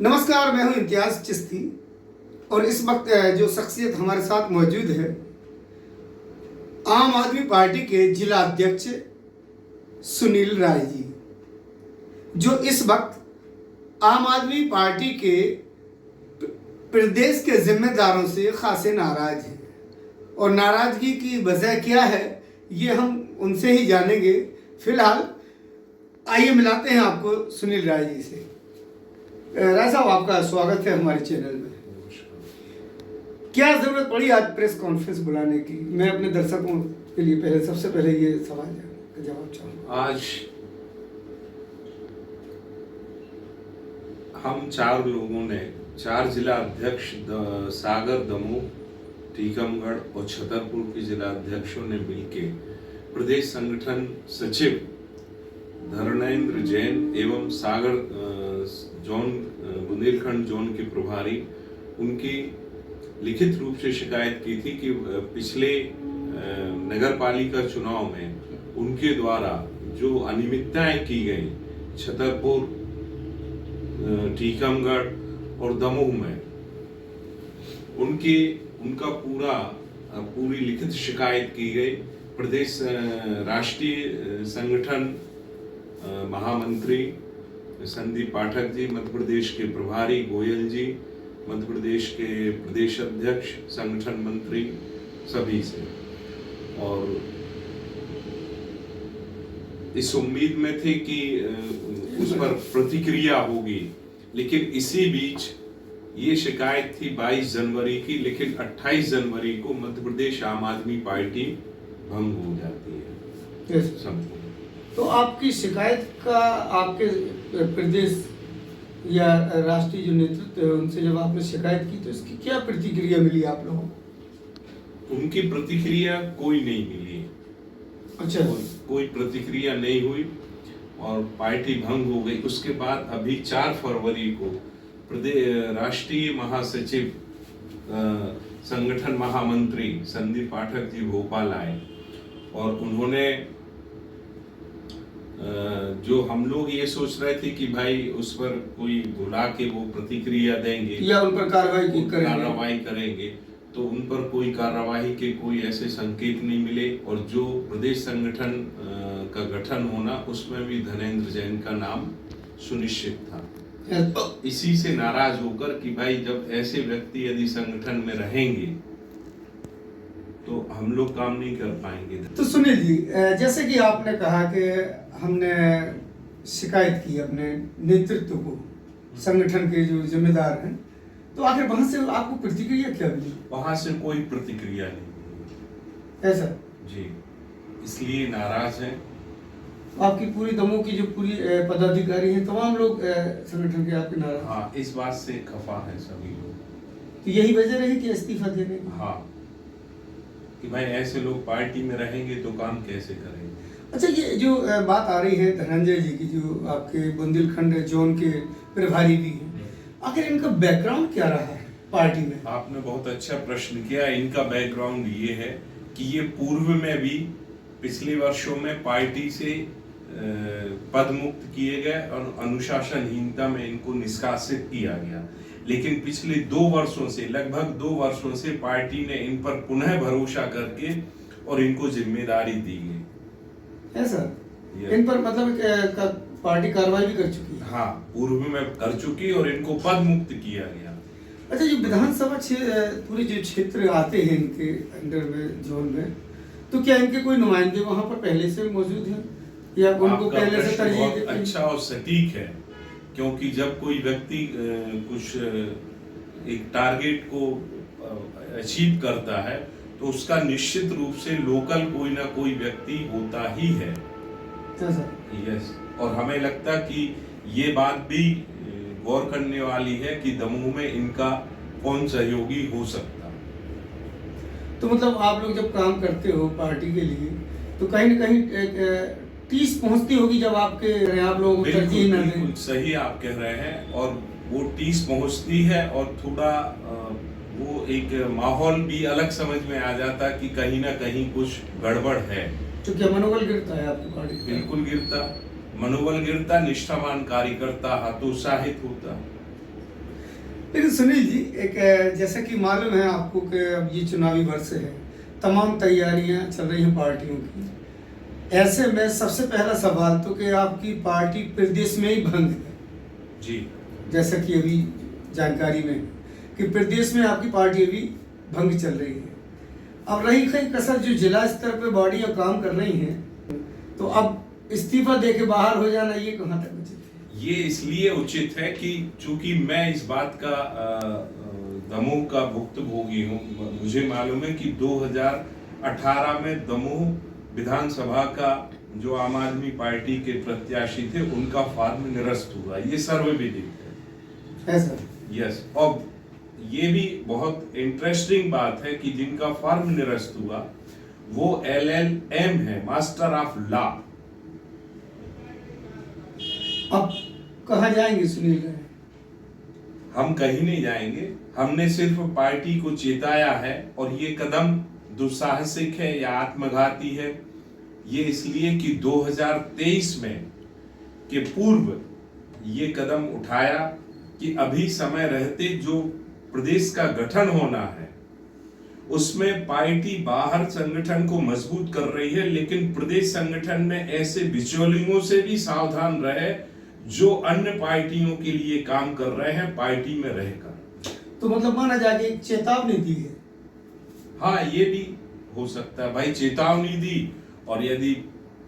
नमस्कार, मैं हूं इम्तियाज़ चिश्ती और इस वक्त जो शख्सियत हमारे साथ मौजूद है, आम आदमी पार्टी के जिला अध्यक्ष सुनील राय जी, जो इस वक्त आम आदमी पार्टी के प्रदेश के जिम्मेदारों से खासे नाराज हैं और नाराजगी की वजह क्या है ये हम उनसे ही जानेंगे। फिलहाल आइए मिलाते हैं आपको सुनील राय जी से। राय साहब, आपका स्वागत है हमारे चैनल में। क्या जरूरत पड़ी आज प्रेस कॉन्फ्रेंस बुलाने की? मैं अपने दर्शकों के लिए सबसे पहले ये सवाल का जवाब चाहूँगा। आज हम 4 लोगों ने 4 जिला अध्यक्ष सागर, दमोह, टीकमगढ़ और छतरपुर के जिला अध्यक्षों ने मिलकर प्रदेश संगठन सचिव धर्मेंद्र जैन एवं सागर जोन बुंदेलखंड जोन के प्रभारी उनकी लिखित रूप से शिकायत की थी कि पिछले नगर पालिका चुनाव में उनके द्वारा जो अनियमितताएं की गई छतरपुर, टीकमगढ़ और दमोह में, उनका पूरी लिखित शिकायत की गई। प्रदेश राष्ट्रीय संगठन महामंत्री संदीप पाठक जी, मध्य प्रदेश के प्रभारी गोयल जी, मध्य प्रदेश के प्रदेश अध्यक्ष, संगठन मंत्री, सभी से, और इस उम्मीद में थे कि उस पर प्रतिक्रिया होगी। लेकिन इसी बीच ये शिकायत थी 22 जनवरी की, लेकिन 28 जनवरी को मध्य प्रदेश आम आदमी पार्टी भंग हो जाती है संपूर्ण। तो आपकी शिकायत का आपके प्रदेश या राष्ट्रीय जो नेतृत्व है उनसे जब आपने शिकायत की तो इसकी क्या प्रतिक्रिया मिली आप लोगों को? उनकी प्रतिक्रिया कोई नहीं मिली। अच्छा, कोई प्रतिक्रिया नहीं हुई और पार्टी भंग हो गई। उसके बाद अभी 4 फरवरी को प्रदेश राष्ट्रीय महासचिव संगठन महामंत्री संदीप पाठक जी भोपाल आए और उन्होंने जो हम लोग ये सोच रहे थे कि भाई उस पर कोई बुला के वो प्रतिक्रिया देंगे या उन पर कार्रवाई करेंगे, तो उन पर कोई कार्रवाई के कोई ऐसे संकेत नहीं मिले। और जो प्रदेश संगठन का गठन होना, उसमें भी धर्मेंद्र जैन का नाम सुनिश्चित था। तो इसी से नाराज होकर कि भाई जब ऐसे व्यक्ति यदि संगठन में रहेंगे तो हम लोग काम नहीं कर पाएंगे। तो सुनील जी, जैसे कि आपने कहा कि हमने शिकायत की अपने नेतृत्व को, संगठन के जो जिम्मेदार हैं, तो आखिर वहां से आपको प्रतिक्रिया क्या मिली? वहां से कोई प्रतिक्रिया नहीं। ऐसा जी, इसलिए नाराज हैं। आपकी पूरी दमोह की जो पूरी पदाधिकारी हैं, तमाम लोग संगठन के आपके नाराज? हाँ, इस बात से खफा है सभी लोग। तो यही वजह रही कि इस्तीफा देने की? हाँ, कि भाई ऐसे लोग पार्टी में रहेंगे तो काम कैसे करेंगे। अच्छा, ये जो बात आ रही है धनंजय जी की, जो आपके बुंदेलखंड जोन के प्रभारी भी हैं, आखिर इनका बैकग्राउंड क्या रहा है पार्टी में? आपने बहुत अच्छा प्रश्न किया। इनका बैकग्राउंड ये है कि ये पूर्व में भी पिछले वर्षों में पार्टी से पद मुक्त किए गए और अनुशासनहीनता में इनको निष्कासित किया गया। लेकिन पिछले 2 वर्षों से, लगभग 2 वर्षों से पार्टी ने इन पर पुनः भरोसा करके और इनको जिम्मेदारी दी गई। ऐसा इन पर मतलब पार्टी कार्रवाई भी कर चुकी है? हाँ, पूर्व में कर चुकी और इनको पद मुक्त किया गया। अच्छा, जो विधानसभा पूरे जो क्षेत्र आते हैं इनके अंडर में, जोन में, तो क्या इनके कोई नुमाइंदे वहां पर पहले से मौजूद हैं या उनको पहले से तरजीह देते हैं? अच्छा और सटीक है, क्योंकि जब कोई व्यक्ति कुछ एक टारगेट को अचीव करता है तो उसका निश्चित रूप से लोकल कोई ना कोई व्यक्ति होता ही है। यस, और हमें लगता कि ये बात भी गौर करने वाली है कि दमोह में इनका कौन सहयोगी हो सकता। तो मतलब आप लोग जब काम करते हो पार्टी के लिए तो कहीं ना कहीं टीस पहुंचती होगी जब आप लोगों को तरजीह न दें? बिल्कुल सही आप कह रहे हैं, और वो टीस पहुंचती है और थोड़ा वो एक माहौल भी अलग समझ में आ जाता कि कहीं ना कहीं कुछ गड़बड़ है। तो क्या मनोबल गिरता है आपकी पार्टी? बिल्कुल गिरता, मनोबल गिरता, निष्ठावान कार्यकर्ता हतोत्साहित होता। लेकिन सुनील जी, एक जैसा कि मालूम है आपको कि अब ये चुनावी वर्ष है, तमाम तैयारियां चल रही हैं पार्टियों की। ऐसे में सबसे पहला सवाल तो कि आपकी पार्टी प्रदेश में ही भंग है, जी, जैसा कि अभी जानकारी में है कि प्रदेश में आपकी पार्टी अभी भंग चल रही है। अब रही कहीं कसर जो जिला स्तर पे बॉडियां काम कर रही हैं, तो अब इस्तीफा दे के बाहर हो जाना ये कहाँ तक उचित है? ये इसलिए उचित है कि चूंकि मैं इस बात का दमोह का भुक्तभोगी हूँ। मुझे मालूम है कि 2018 में दमोह विधानसभा का जो आम आदमी पार्टी के प्रत्याशी थे उनका फॉर्म निरस्त हुआ। ये सर्वविदित है। Sir, yes. और ये भी बहुत इंटरेस्टिंग बात है कि जिनका फॉर्म निरस्त हुआ वो LLM है, मास्टर ऑफ लॉ। अब कहाँ जाएंगे सुनील राय? हम कहीं नहीं जाएंगे। हमने सिर्फ पार्टी को चेताया है, और ये कदम दुस्साहसिक है या आत्मघाती है ये इसलिए कि 2023 में के पूर्व ये कदम उठाया कि अभी समय रहते जो प्रदेश का गठन होना है उसमें पार्टी बाहर संगठन को मजबूत कर रही है, लेकिन प्रदेश संगठन में ऐसे बिचौलियों से भी सावधान रहे जो अन्य पार्टियों के लिए काम कर रहे हैं पार्टी में रहकर। तो मतलब माना जाए एक चेतावनी दी है। हाँ, ये भी हो सकता है भाई, चेतावनी दी, और यदि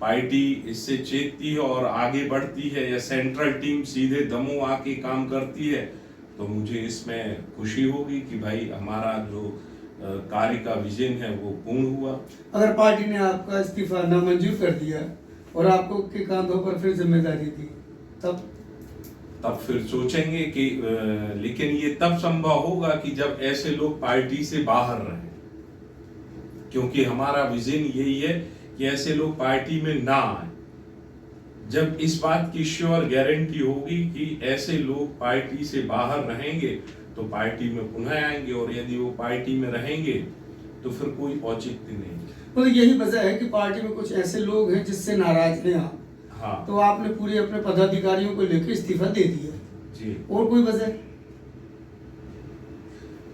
पार्टी इससे चेतती है और आगे बढ़ती है या सेंट्रल टीम सीधे दमोह आके काम करती है तो मुझे इसमें खुशी होगी कि भाई हमारा जो कार्य का विजन है वो पूर्ण हुआ। अगर पार्टी ने आपका इस्तीफा नामंजूर कर दिया और आपको के कंधों पर फिर जिम्मेदारी दी, तब फिर सोचेंगे कि लेकिन ये तब संभव होगा कि जब ऐसे लोग पार्टी से बाहर रहें, क्योंकि हमारा विजन यही है कि ऐसे लोग पार्टी में ना आए। जब इस बात की श्योर गारंटी होगी कि ऐसे लोग पार्टी से बाहर रहेंगे तो पार्टी में पुनः आएंगे, और यदि वो पार्टी में रहेंगे तो फिर कोई औचित्य नहीं। तो यही वजह है कि पार्टी में कुछ ऐसे लोग हैं जिससे नाराज हैं आप। हाँ, तो आपने पूरे अपने पदाधिकारियों को लेकर इस्तीफा दे दिया जी। और कोई वजह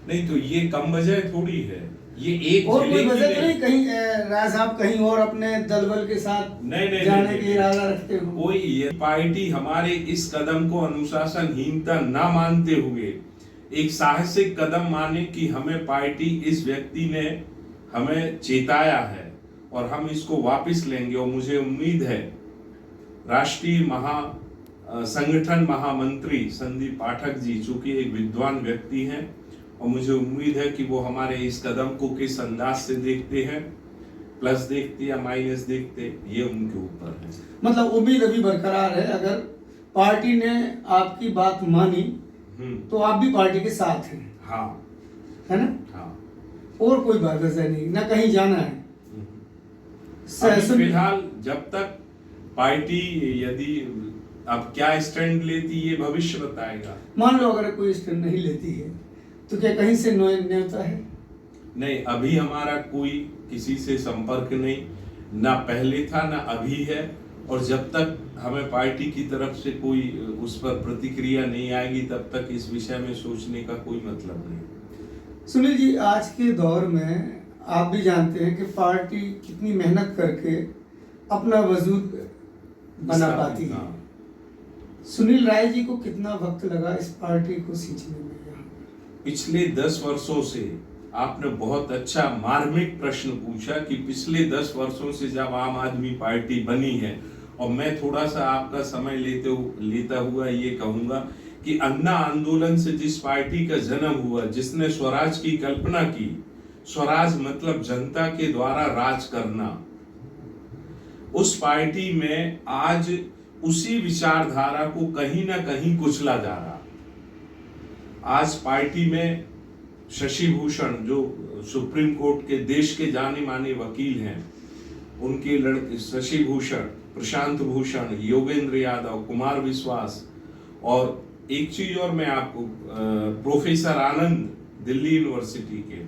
नहीं, तो ये कम वजह थोड़ी है, ये एक और कोई वजह तो नहीं। नहीं कहीं राज साहब कहीं और अपने दल बल के साथ नहीं, जाने के इरादा रखते हो? कोई ये पार्टी हमारे इस कदम को अनुशासनहीनता ना मानते हुए एक साहसिक कदम माने कि हमें पार्टी इस व्यक्ति ने हमें चेताया है और हम इसको वापस लेंगे। और मुझे उम्मीद है राष्ट्रीय संगठन महामंत्री संदीप पाठक जी चूंकि एक विद्वान व्यक्ति हैं, और मुझे उम्मीद है कि वो हमारे इस कदम को किस अंदाज से देखते हैं, प्लस देखते या माइनस देखते, ये उनके ऊपर है। मतलब उम्मीद अभी बरकरार है, अगर पार्टी ने आपकी बात मानी तो आप भी पार्टी के साथ हैं। हाँ, है ना? हाँ। और कोई वजह नहीं, ना कहीं जाना है। फिलहाल जब तक पार्टी यदि अब क्या स्टैंड लेती ये भविष्य बताएगा। मान लो अगर कोई स्टैंड नहीं लेती है तो क्या कहीं से न्योता है? नहीं, अभी हमारा कोई किसी से संपर्क नहीं, ना पहले था ना अभी है, और जब तक हमें पार्टी की तरफ से कोई उस पर प्रतिक्रिया नहीं आएगी तब तक इस विषय में सोचने का कोई मतलब नहीं। सुनील जी, आज के दौर में आप भी जानते हैं कि पार्टी कितनी मेहनत करके अपना वजूद बना पाती है। सुनील राय जी को कितना वक्त लगा इस पार्टी को सींचने में? पिछले 10 वर्षों से आपने बहुत अच्छा मार्मिक प्रश्न पूछा कि पिछले 10 वर्षों से जब आम आदमी पार्टी बनी है, और मैं थोड़ा सा आपका समय लेता हुआ ये कहूंगा कि अन्ना आंदोलन से जिस पार्टी का जन्म हुआ, जिसने स्वराज की कल्पना की, स्वराज मतलब जनता के द्वारा राज करना, उस पार्टी में आज उसी विचारधारा को कहीं ना कहीं कुचला जा रहा। आज पार्टी में शशि भूषण जो सुप्रीम कोर्ट के देश के जाने माने वकील हैं, उनके लड़के शशि भूषण, प्रशांत भूषण, योगेंद्र यादव, कुमार विश्वास, और एक चीज और मैं आपको प्रोफेसर आनंद दिल्ली यूनिवर्सिटी के,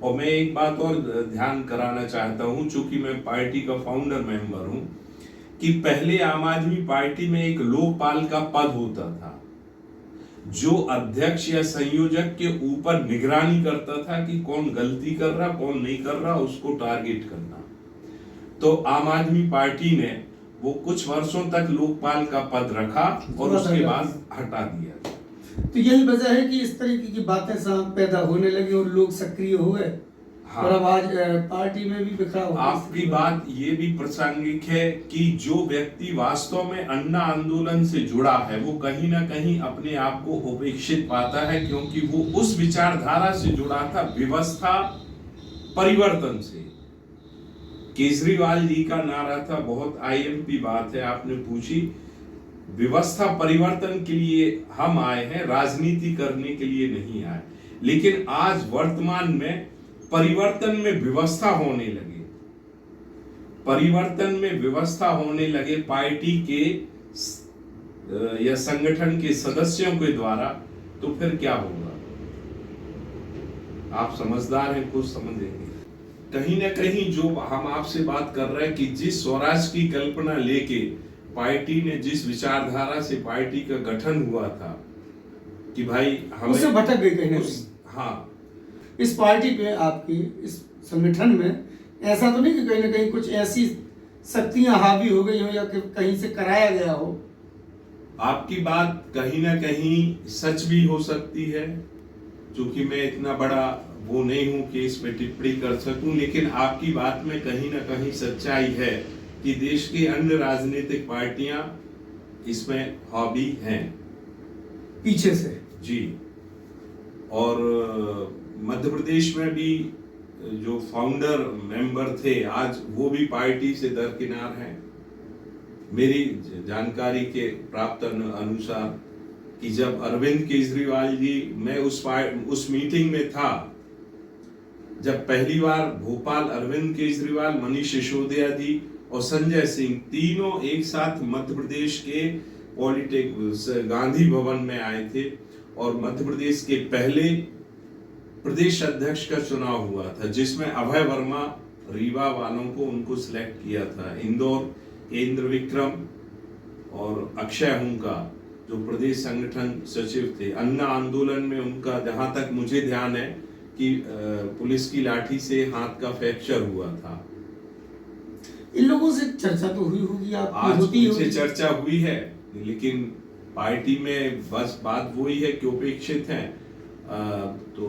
और मैं एक बात और ध्यान कराना चाहता हूं, चूंकि मैं पार्टी का फाउंडर मेंबर हूं, कि पहले आम आदमी पार्टी में एक लोकपाल का पद होता था, जो अध्यक्ष या संयोजक के ऊपर निगरानी करता था कि कौन गलती कर रहा कौन नहीं कर रहा, उसको टारगेट करना। तो आम आदमी पार्टी ने वो कुछ वर्षों तक लोकपाल का पद रखा और उसके बाद हटा दिया। तो यही वजह है कि इस तरीके की बातें पैदा होने लगी और लोग सक्रिय हो गए। हाँ। और अब आज पार्टी में भी बिखराव। आपकी बात ये भी प्रासंगिक है कि जो व्यक्ति वास्तव में अन्ना आंदोलन से जुड़ा है वो कहीं ना कहीं अपने आप को उपेक्षित पाता है, क्योंकि वो उस विचारधारा से जुड़ा था व्यवस्था परिवर्तन से। केजरीवाल जी का नारा था, बहुत आईएमपी बात है आपने पूछी, व्यवस्था परिवर्तन के लिए हम आए हैं, राजनीति करने के लिए नहीं आए। लेकिन आज वर्तमान में परिवर्तन में व्यवस्था होने लगे, परिवर्तन में व्यवस्था होने लगे पार्टी के या संगठन के सदस्यों के द्वारा, तो फिर क्या होगा? आप समझदार हैं, कुछ समझेंगे। कहीं ना कहीं जो हम आपसे बात कर रहे हैं कि जिस स्वराज की कल्पना लेके पार्टी ने, जिस विचारधारा से पार्टी का गठन हुआ था कि भाई हमें उससे भटक गई कहीं। हाँ, इस पार्टी पे, आपकी इस संगठन में ऐसा तो नहीं कि कहीं ना कहीं कुछ ऐसी शक्तियां हावी हो गई हो या कि कहीं से कराया गया हो? आपकी बात कहीं ना कहीं सच भी हो सकती है, क्योंकि मैं इतना बड़ा वो नहीं हूं कि इस पे टिप्पणी कर सकूं, लेकिन आपकी बात में कहीं ना कहीं सच्चाई है कि देश की अन्य राजनीतिक पार्टियां इसमें हॉबी हैं पीछे से जी। और मध्य प्रदेश में भी जो फाउंडर मेंबर थे आज वो भी पार्टी से दरकिनार हैं। मेरी जानकारी के प्राप्त अनुसार कि जब अरविंद केजरीवाल जी, मैं उस मीटिंग में था जब पहली बार भोपाल अरविंद केजरीवाल, मनीष सिसोदिया जी और संजय सिंह तीनों एक साथ मध्य प्रदेश के गांधी भवन में आए थे और मध्य प्रदेश के पहले प्रदेश अध्यक्ष का चुनाव हुआ था, जिसमें अभय वर्मा रीवा वालों को उनको सिलेक्ट किया था। इंदौर के इंद्र विक्रम और अक्षय हुंका जो प्रदेश संगठन सचिव थे, अन्ना आंदोलन में उनका जहां तक मुझे ध्यान है कि पुलिस की लाठी से हाथ का फ्रैक्चर हुआ था। इन लोगों से चर्चा तो हुई होगी, आज उनसे चर्चा हुई है, लेकिन पार्टी में बस बात वही है कि उपेक्षित हैं। तो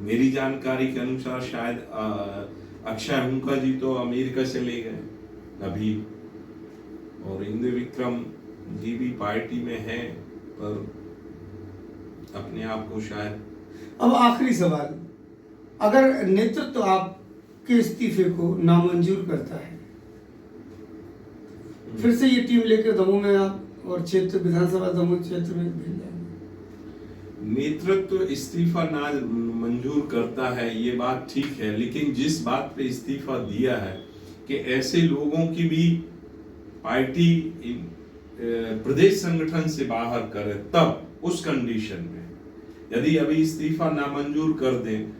मेरी जानकारी के अनुसार शायद अक्षय हुंका जी तो अमेरिका चले गए अभी, और इंद्र विक्रम जी भी पार्टी में हैं, पर अपने आप को शायद। अब आखिरी सवाल, अगर नेतृत्व आपके इस्तीफे को नामंजूर करता है, फिर से ये टीम लेकर दमोह में आप और क्षेत्र विधानसभा दमोह क्षेत्र में भेज जाएंगे? नेतृत्व इस्तीफा ना मंजूर करता है ये बात ठीक है, लेकिन जिस बात पे इस्तीफा दिया है कि ऐसे लोगों की भी पार्टी प्रदेश संगठन से बाहर करे, तब उस कंडीशन में यदि अभी इस्तीफा नामंजूर कर दें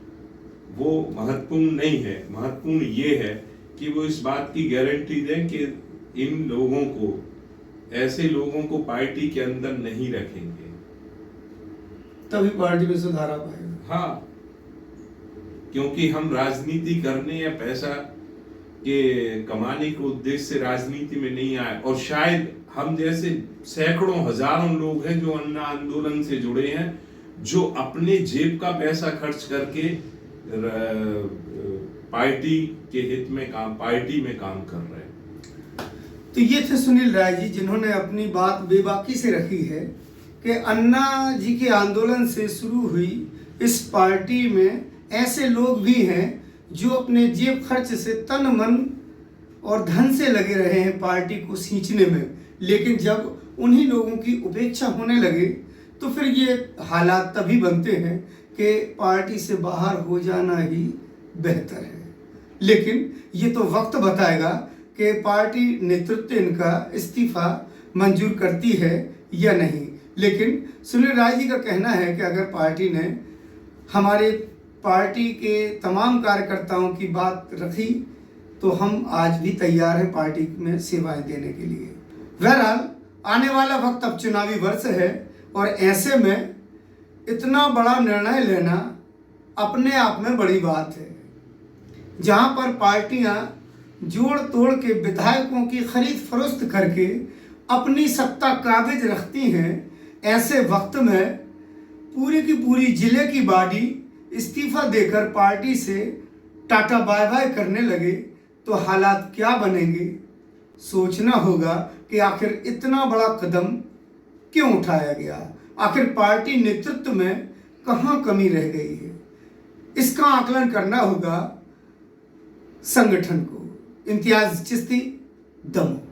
वो महत्वपूर्ण नहीं है। महत्वपूर्ण ये है कि वो इस बात की गारंटी दें कि इन लोगों को, ऐसे लोगों को पार्टी के अंदर नहीं रखेंगे, तभी पार्टी में सुधार आ पाएगा। हाँ, क्योंकि हम राजनीति करने या पैसा के कमाने के उद्देश्य से राजनीति में नहीं आए, और शायद हम जैसे सैकड़ों हजारों लोग हैं जो अन्ना आंदोलन से जुड़े हैं, जो अपने जेब का पैसा खर्च करके पार्टी के हित में पार्टी में काम कर रहे हैं। तो ये थे सुनील राय जी, जिन्होंने अपनी बात बेबाकी से रखी है कि अन्ना जी के आंदोलन से शुरू हुई इस पार्टी में ऐसे लोग भी हैं जो अपने जेब खर्च से तन मन और धन से लगे रहे हैं पार्टी को सींचने में, लेकिन जब उन्हीं लोगों की उपेक्षा होने लगे तो फिर ये हालात तभी बनते हैं कि पार्टी से बाहर हो जाना ही बेहतर है। लेकिन ये तो वक्त बताएगा कि पार्टी नेतृत्व इनका इस्तीफा मंजूर करती है या नहीं। लेकिन सुनील राय जी का कहना है कि अगर पार्टी ने हमारे पार्टी के तमाम कार्यकर्ताओं की बात रखी तो हम आज भी तैयार हैं पार्टी में सेवाएं देने के लिए। बहरहाल आने वाला वक्त अब चुनावी वर्ष है और ऐसे में इतना बड़ा निर्णय लेना अपने आप में बड़ी बात है। जहां पर पार्टियां जोड़ तोड़ के विधायकों की खरीद फरोख्त करके अपनी सत्ता काबिज रखती हैं, ऐसे वक्त में पूरी की पूरी जिले की बॉडी इस्तीफा देकर पार्टी से टाटा बाय बाय करने लगे तो हालात क्या बनेंगे। सोचना होगा कि आखिर इतना बड़ा कदम क्यों उठाया गया, आखिर पार्टी नेतृत्व में कहाँ कमी रह गई है। इसका आकलन करना होगा संगठन को। इम्तियाज चिश्ती, दमोह।